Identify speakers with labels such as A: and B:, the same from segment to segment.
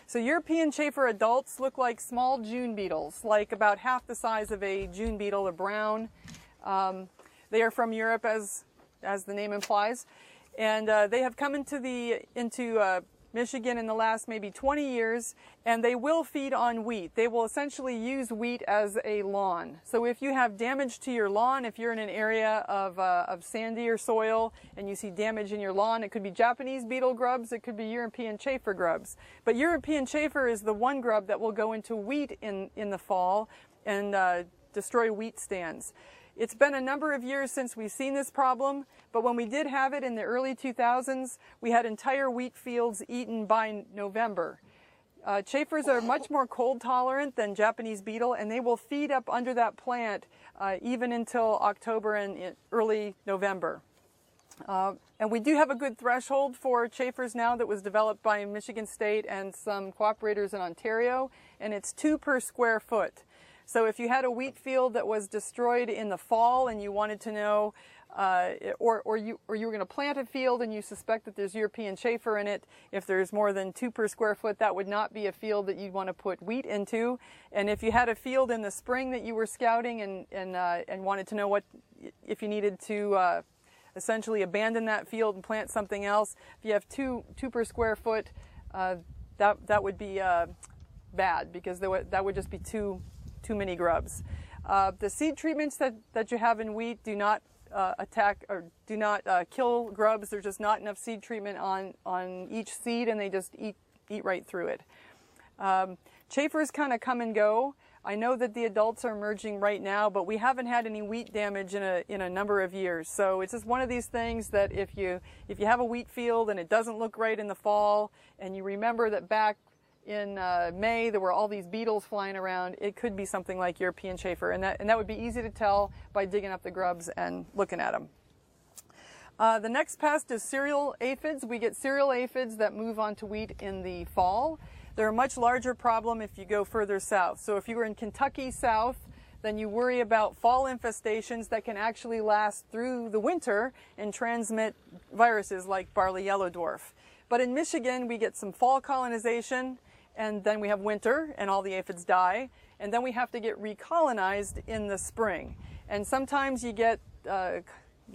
A: So European chafer adults look like small June beetles, like about half the size of a June beetle, or brown. They are from Europe, as the name implies, and they have come into Michigan in the last maybe 20 years, and they will feed on wheat. They will essentially use wheat as a lawn. So if you have damage to your lawn, if you're in an area of sandier soil and you see damage in your lawn, it could be Japanese beetle grubs, it could be European chafer grubs. But European chafer is the one grub that will go into wheat in the fall and destroy wheat stands. It's been a number of years since we've seen this problem, but when we did have it in the early 2000s, we had entire wheat fields eaten by November. Chafers are much more cold tolerant than Japanese beetle, and they will feed up under that plant even until October and early November. And we do have a good threshold for chafers now that was developed by Michigan State and some cooperators in Ontario, and it's 2 per square foot. So if you had a wheat field that was destroyed in the fall and you wanted to know, or you were going to plant a field and you suspect that there's European chafer in it, if there's more than 2 per square foot, that would not be a field that you'd want to put wheat into. And if you had a field in the spring that you were scouting and wanted to know if you needed to essentially abandon that field and plant something else, if you have 2 per square foot, that would be bad, because that would just be too many grubs. The seed treatments that you have in wheat do not attack or do not kill grubs. There's just not enough seed treatment on each seed, and they just eat right through it. Chafers kind of come and go. I know that the adults are emerging right now, but we haven't had any wheat damage in a number of years. So it's just one of these things that if you have a wheat field and it doesn't look right in the fall, and you remember that back in May there were all these beetles flying around, it could be something like European chafer, and that would be easy to tell by digging up the grubs and looking at them. The next pest is cereal aphids. We get cereal aphids that move onto wheat in the fall. They're a much larger problem if you go further south. So if you were in Kentucky south, then you worry about fall infestations that can actually last through the winter and transmit viruses like barley yellow dwarf. But in Michigan, we get some fall colonization, and then we have winter and all the aphids die, and then we have to get recolonized in the spring. And sometimes you get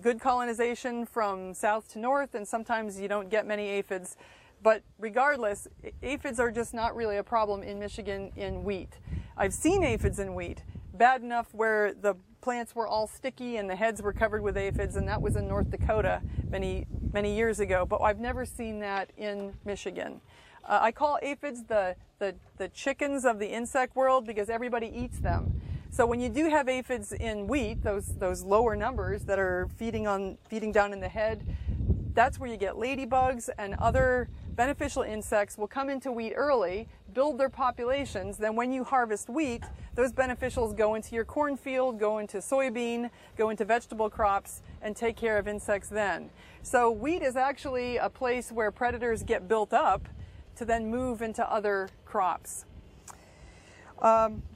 A: good colonization from south to north, and sometimes you don't get many aphids. But regardless, aphids are just not really a problem in Michigan in wheat. I've seen aphids in wheat, bad enough where the plants were all sticky and the heads were covered with aphids, and that was in North Dakota many years ago, but I've never seen that in Michigan. I call aphids the chickens of the insect world because everybody eats them. So when you do have aphids in wheat, those lower numbers that are feeding down in the head, that's where you get ladybugs and other beneficial insects will come into wheat early, build their populations. Then when you harvest wheat, those beneficials go into your cornfield, go into soybean, go into vegetable crops, and take care of insects then. So wheat is actually a place where predators get built up to then move into other crops.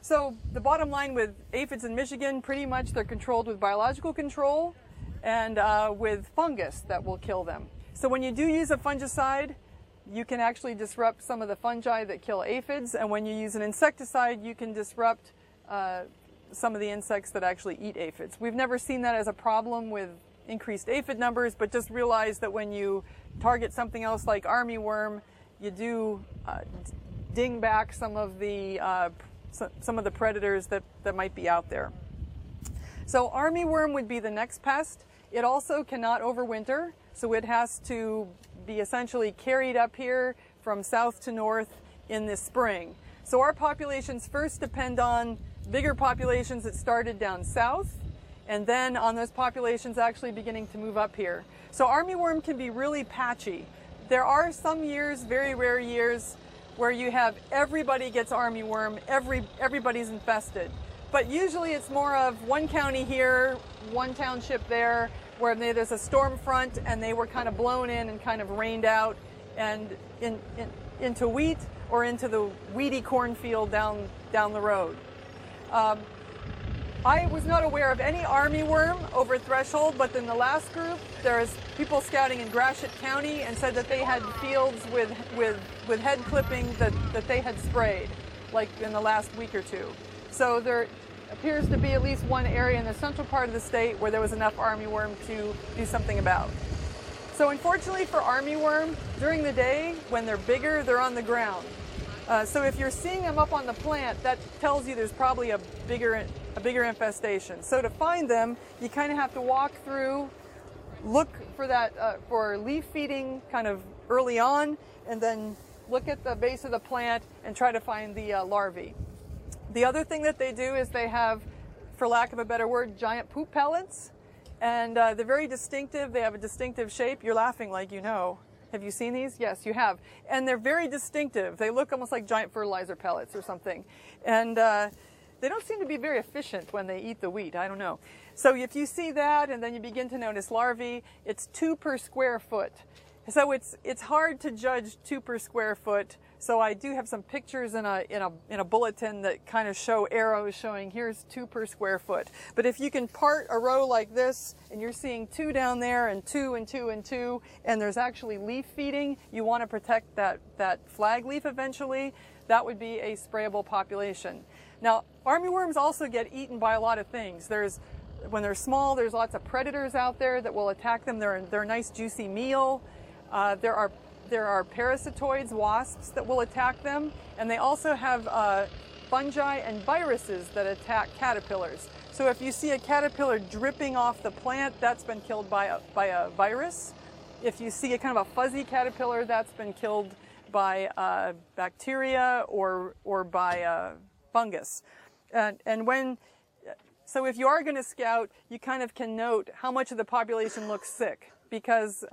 A: So the bottom line with aphids in Michigan, pretty much they're controlled with biological control and with fungus that will kill them. So when you do use a fungicide, you can actually disrupt some of the fungi that kill aphids, and when you use an insecticide, you can disrupt some of the insects that actually eat aphids. We've never seen that as a problem with increased aphid numbers, but just realize that when you target something else like armyworm, you do ding back some of the predators that might be out there. So armyworm would be the next pest. It also cannot overwinter, so it has to be essentially carried up here from south to north in the spring. So our populations first depend on bigger populations that started down south, and then on those populations actually beginning to move up here. So armyworm can be really patchy. There are some years, very rare years, where you have everybody gets armyworm, everybody's infested. But usually it's more of one county here, one township there, where there's a storm front and they were kind of blown in and kind of rained out and into wheat or into the weedy cornfield down the road. I was not aware of any armyworm over threshold, but in the last group, there's people scouting in Gratiot County and said that they had fields with head clipping that they had sprayed, like in the last week or two. So there appears to be at least one area in the central part of the state where there was enough armyworm to do something about. So unfortunately for armyworm, during the day, when they're bigger, they're on the ground. So if you're seeing them up on the plant, that tells you there's probably a bigger infestation. So to find them, you kind of have to walk through, look for that for leaf feeding kind of early on, and then look at the base of the plant and try to find the larvae. The other thing that they do is they have, for lack of a better word, giant poop pellets, and they're very distinctive. They have a distinctive shape. You're laughing like you know. Have you seen these? Yes, you have. And they're very distinctive. They look almost like giant fertilizer pellets or something. And they don't seem to be very efficient when they eat the wheat. I don't know. So if you see that and then you begin to notice larvae, it's 2 per square foot. So it's hard to judge 2 per square foot. So I do have some pictures in a bulletin that kind of show arrows showing here's 2 per square foot. But if you can part a row like this and you're seeing 2 down there and 2 and 2 and 2, and there's actually leaf feeding, you want to protect that flag leaf eventually, that would be a sprayable population. Now, armyworms also get eaten by a lot of things. When they're small, there's lots of predators out there that will attack them. They're a nice juicy meal. There are parasitoids, wasps, that will attack them, and they also have fungi and viruses that attack caterpillars. So if you see a caterpillar dripping off the plant, that's been killed by a virus. If you see a kind of a fuzzy caterpillar, that's been killed by bacteria or by fungus. So if you are going to scout, you kind of can note how much of the population looks sick, because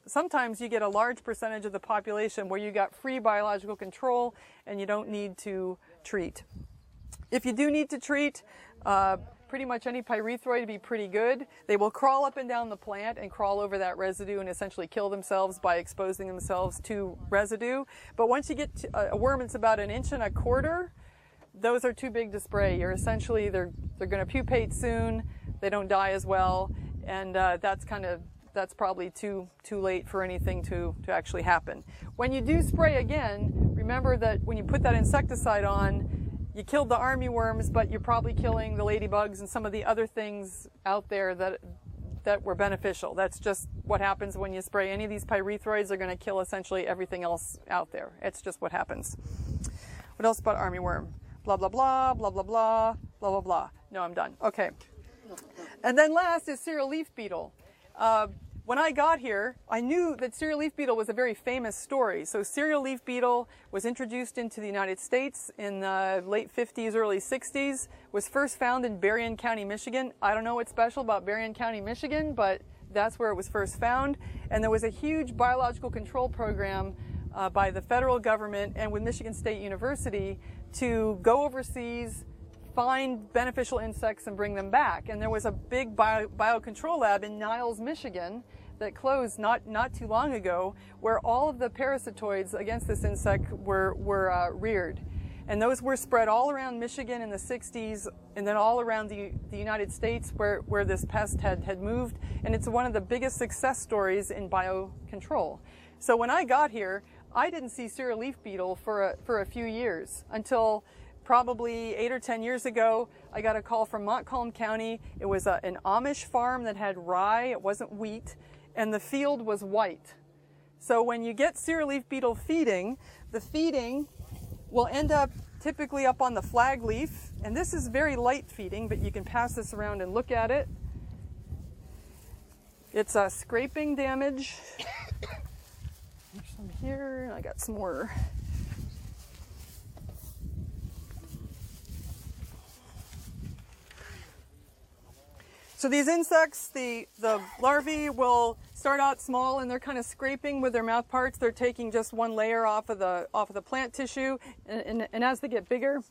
A: sometimes you get a large percentage of the population where you got free biological control and you don't need to treat. If you do need to treat, pretty much any pyrethroid would be pretty good. They will crawl up and down the plant and crawl over that residue and essentially kill themselves by exposing themselves to residue. But once you get to a worm that's about 1 1/4 inches, those are too big to spray. You're essentially, they're going to pupate soon, they don't die as well, and that's probably too late for anything to actually happen. When you do spray again, remember that when you put that insecticide on, you killed the armyworms, but you're probably killing the ladybugs and some of the other things out there that were beneficial. That's just what happens when you spray any of these pyrethroids. They're going to kill essentially everything else out there. It's just what happens. What else about armyworm? Blah, blah, blah, blah, blah, blah, blah, blah, blah. No, I'm done. Okay. And then last is cereal leaf beetle. When I got here, I knew that cereal leaf beetle was a very famous story. So cereal leaf beetle was introduced into the United States in the late 50s, early 60s, was first found in Berrien County, Michigan. I don't know what's special about Berrien County, Michigan, but that's where it was first found. And there was a huge biological control program by the federal government and with Michigan State University to go overseas, find beneficial insects and bring them back. And there was a big biocontrol lab in Niles, Michigan that closed not too long ago, where all of the parasitoids against this insect were reared. And those were spread all around Michigan in the 60s and then all around the United States where this pest had moved. And it's one of the biggest success stories in biocontrol. So when I got here, I didn't see cereal leaf beetle for a few years until probably 8 or 10 years ago. I got a call from Montcalm County. It was an Amish farm that had rye. It wasn't wheat, and the field was white. So when you get cereal leaf beetle feeding, the feeding will end up typically up on the flag leaf, and this is very light feeding, but you can pass this around and look at it. It's a scraping damage. There's some here, I got some more. So these insects, the larvae will start out small and they're kind of scraping with their mouth parts. They're taking just one layer off of the plant tissue, and as they get bigger,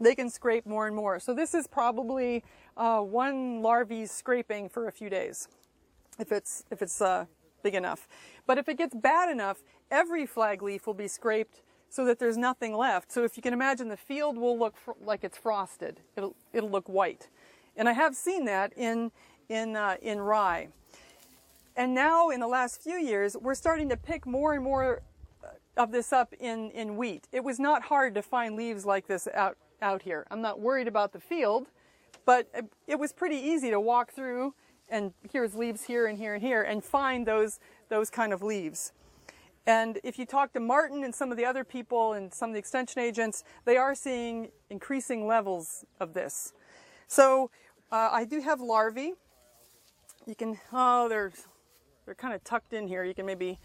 A: they can scrape more and more. So this is probably one larvae scraping for a few days, if it's big enough. But if it gets bad enough, every flag leaf will be scraped so that there's nothing left. So if you can imagine, the field will look like it's frosted. It'll look white. And I have seen that in rye. And now in the last few years, we're starting to pick more and more of this up in wheat. It was not hard to find leaves like this out here. I'm not worried about the field, but it was pretty easy to walk through, and here's leaves here and here and here, and find those kind of leaves. And if you talk to Martin and some of the other people and some of the extension agents, they are seeing increasing levels of this. So I do have larvae. You can, they're kind of tucked in here. You can maybe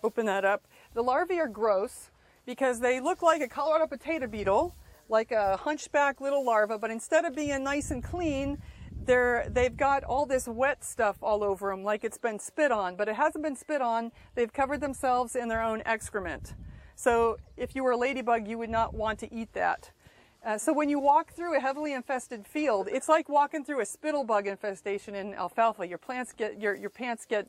A: open that up. The larvae are gross because they look like a Colorado potato beetle, like a hunchback little larva, but instead of being nice and clean, they've got all this wet stuff all over them, like it's been spit on, but it hasn't been spit on. They've covered themselves in their own excrement. So if you were a ladybug, you would not want to eat that. So when you walk through a heavily infested field, it's like walking through a spittlebug infestation in alfalfa. Your plants get your pants get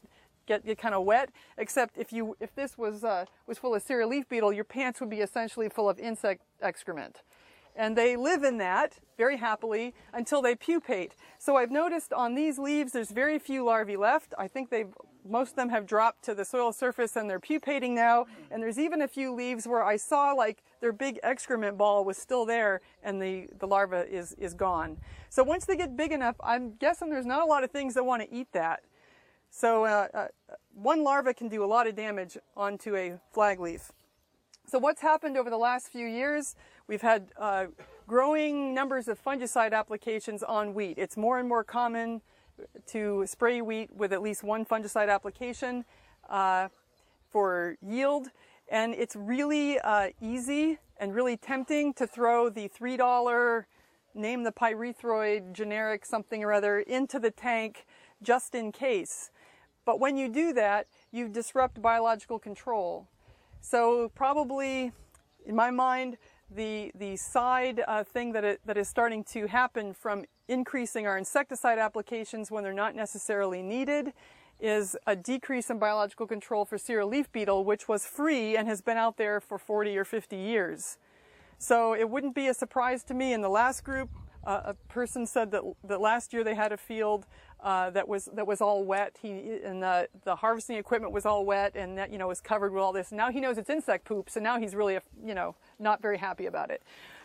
A: kind of wet. Except if this was full of cereal leaf beetle, your pants would be essentially full of insect excrement. And they live in that very happily until they pupate. So I've noticed on these leaves there's very few larvae left. I think most of them have dropped to the soil surface and they're pupating now. And there's even a few leaves where I saw like their big excrement ball was still there and the larva is gone. So once they get big enough, I'm guessing there's not a lot of things that want to eat that. So one larva can do a lot of damage onto a flag leaf. So what's happened over the last few years, we've had growing numbers of fungicide applications on wheat. It's more and more common to spray wheat with at least one fungicide application for yield. And it's really easy and really tempting to throw the $3, name the pyrethroid, generic something or other, into the tank just in case. But when you do that, you disrupt biological control. So probably, in my mind, the side thing that is starting to happen from increasing our insecticide applications when they're not necessarily needed is a decrease in biological control for cereal leaf beetle, which was free and has been out there for 40 or 50 years. So it wouldn't be a surprise to me. In the last group, a person said that last year they had a field that was all wet. And the harvesting equipment was all wet, and that was covered with all this. Now he knows it's insect poop, so now he's really not very happy about it.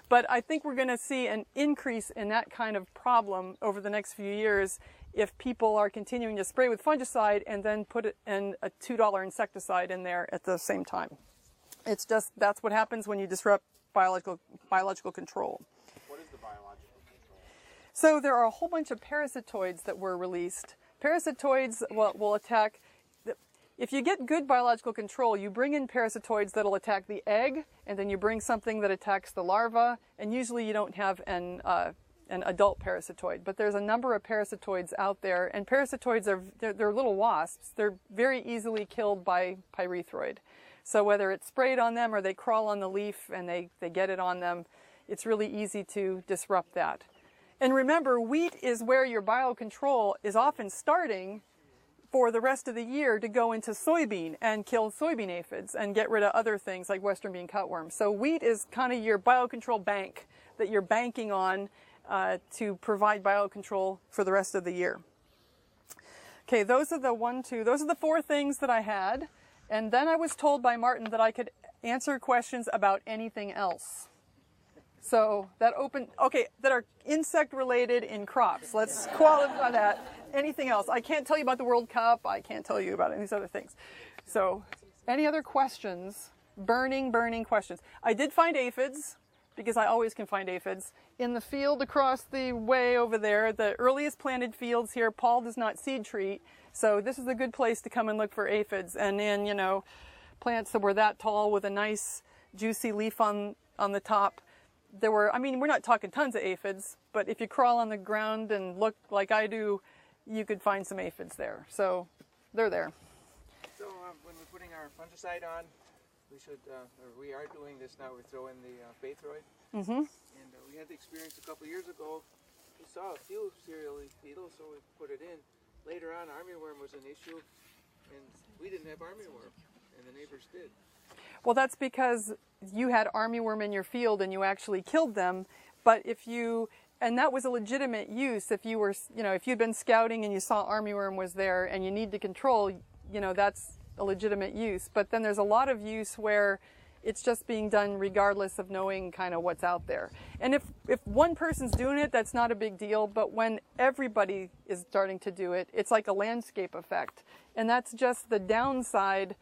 A: But I think we're going to see an increase in that kind of problem over the next few years if people are continuing to spray with fungicide and then put it in a $2 insecticide in there at the same time. It's just that's what happens when you disrupt biological control.
B: What is the biological control?
A: So there are a whole bunch of parasitoids that were released. Parasitoids will attack. If you get good biological control, you bring in parasitoids that'll attack the egg, and then you bring something that attacks the larva, and usually you don't have an adult parasitoid. But there's a number of parasitoids out there, and parasitoids they're little wasps. They're very easily killed by pyrethroid. So whether it's sprayed on them or they crawl on the leaf and they get it on them, it's really easy to disrupt that. And remember, wheat is where your biocontrol is often starting for the rest of the year to go into soybean and kill soybean aphids and get rid of other things like western bean cutworm. So wheat is kind of your biocontrol bank that you're banking on to provide biocontrol for the rest of the year. Okay, those are the 4 things that I had. And then I was told by Martin that I could answer questions about anything else. So that are insect related in crops. Let's qualify that. Anything else? I can't tell you about the World Cup. I can't tell you about any of these other things. So any other questions? Burning questions. I did find aphids, because I always can find aphids. In the field across the way over there, the earliest planted fields here, Paul does not seed treat. So this is a good place to come and look for aphids. And in, plants that were that tall with a nice juicy leaf on the top. There were, we're not talking tons of aphids, but if you crawl on the ground and look like I do, you could find some aphids there. So they're there.
B: So when we're putting our fungicide on, we are doing this now, we're throwing the Baythroid.
A: Mm-hmm.
B: And we had the experience a couple years ago. We saw a few cereal leaf beetles, so we put it in. Later on, armyworm was an issue, and we didn't have armyworm, and the neighbors did.
A: Well, that's because you had armyworm in your field and you actually killed them. But if you And that was a legitimate use if you were, if you'd been scouting and you saw armyworm was there and you need to control, that's a legitimate use. But then there's a lot of use where it's just being done regardless of knowing kind of what's out there. And if one person's doing it, that's not a big deal. But when everybody is starting to do it, it's like a landscape effect. And that's just the downside.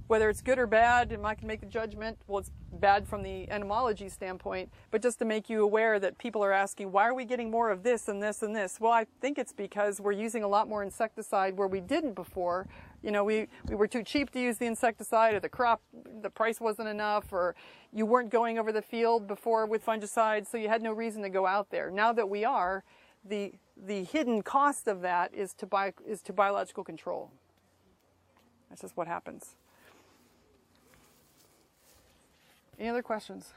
A: Whether it's good or bad, and I can make the judgment, well, it's bad from the entomology standpoint, but just to make you aware that people are asking, why are we getting more of this and this and this? Well, I think it's because we're using a lot more insecticide where we didn't before. We were too cheap to use the insecticide, or the price wasn't enough, or you weren't going over the field before with fungicides, so you had no reason to go out there. Now that we are, the hidden cost of that is to biological control. That's just what happens. Any other questions?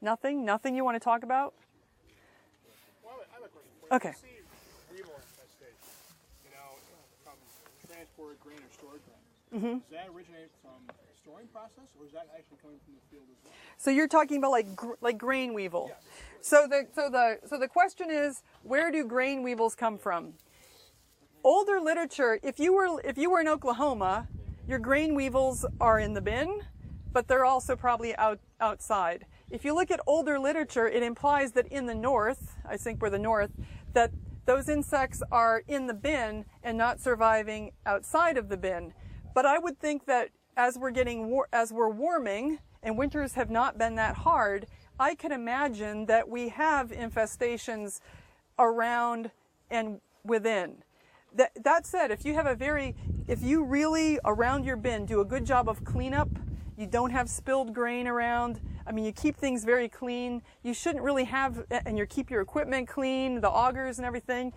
A: Nothing? Nothing you want to talk about?
C: Well, I have a question for you.
A: Okay.
C: You see weevil infestation, from transported grain or stored grain.
A: Mm-hmm.
C: Does that originate from the storing process, or is that actually coming from the field as well?
A: So you're talking about like grain weevil.
C: Yes.
A: So the question is, where do grain weevils come from? Older literature, if you were in Oklahoma, your grain weevils are in the bin, but they're also probably outside. If you look at older literature, it implies that in the north, I think we're the north, that those insects are in the bin and not surviving outside of the bin. But I would think that as we're warming and winters have not been that hard, I can imagine that we have infestations around and within. That said, if you really around your bin do a good job of cleanup, you don't have spilled grain around, you keep things very clean, you shouldn't really have, and you keep your equipment clean, the augers and everything,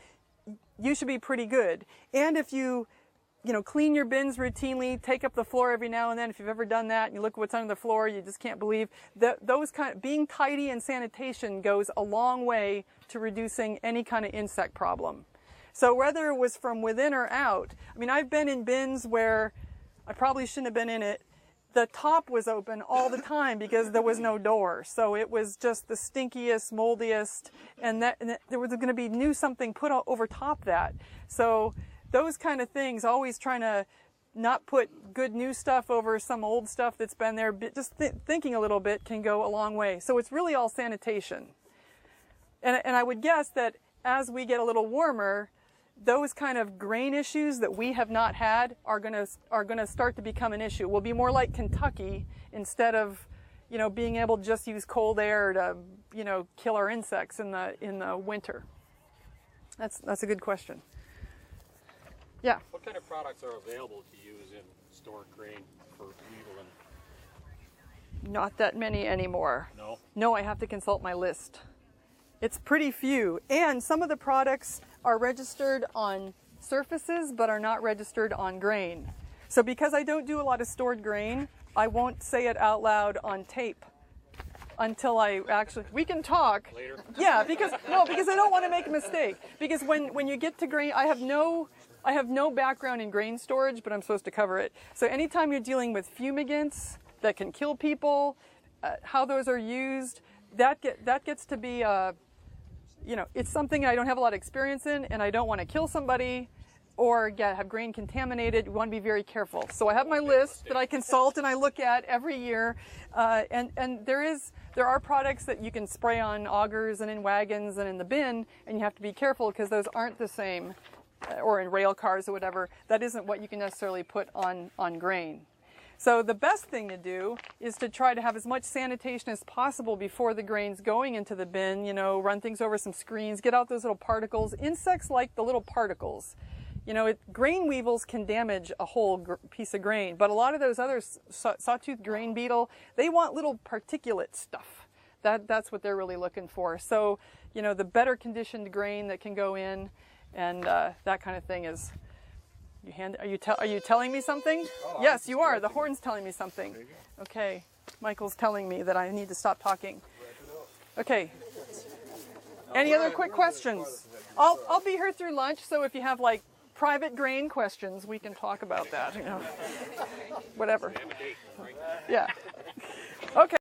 A: you should be pretty good. And if you clean your bins routinely, take up the floor every now and then, if you've ever done that and you look at what's under the floor, you just can't believe that being tidy and sanitation goes a long way to reducing any kind of insect problem. So whether it was from within or out, I've been in bins where I probably shouldn't have been in it. The top was open all the time because there was no door. So it was just the stinkiest, moldiest, and there was going to be something put over top that. So those kind of things, always trying to not put good new stuff over some old stuff that's been there, just thinking a little bit can go a long way. So it's really all sanitation. And I would guess that as we get a little warmer, those kind of grain issues that we have not had are going to start to become an issue. We'll be more like Kentucky instead of, being able to just use cold air to, kill our insects in the winter. That's a good question. Yeah.
D: What kind of products are available to use in stored grain for weevil?
A: Not that many anymore.
D: No.
A: No, I have to consult my list. It's pretty few, and some of the products are registered on surfaces but are not registered on grain. So because I don't do a lot of stored grain, I won't say it out loud on tape until we can talk.
D: Later.
A: Yeah, because I don't want to make a mistake. Because when you get to grain, I have no background in grain storage, but I'm supposed to cover it. So anytime you're dealing with fumigants that can kill people, how those are used, that gets to be it's something I don't have a lot of experience in, and I don't want to kill somebody or have grain contaminated. You want to be very careful. So I have my list that I consult and I look at every year, and there are products that you can spray on augers and in wagons and in the bin, and you have to be careful because those aren't the same, or in rail cars or whatever. That isn't what you can necessarily put on grain. So the best thing to do is to try to have as much sanitation as possible before the grain's going into the bin, run things over some screens, get out those little particles. Insects like the little particles. Grain weevils can damage a whole piece of grain, but a lot of those other sawtooth grain beetle, they want little particulate stuff. That's what they're really looking for. So, the better conditioned grain that can go in and that kind of thing is... Are you telling me something?
C: Oh,
A: yes, you are. The horn's telling me something. Okay. Michael's telling me that I need to stop talking. Okay. Any other quick questions? I'll be here through lunch, so if you have private grain questions, we can talk about that. Whatever. Yeah. Okay.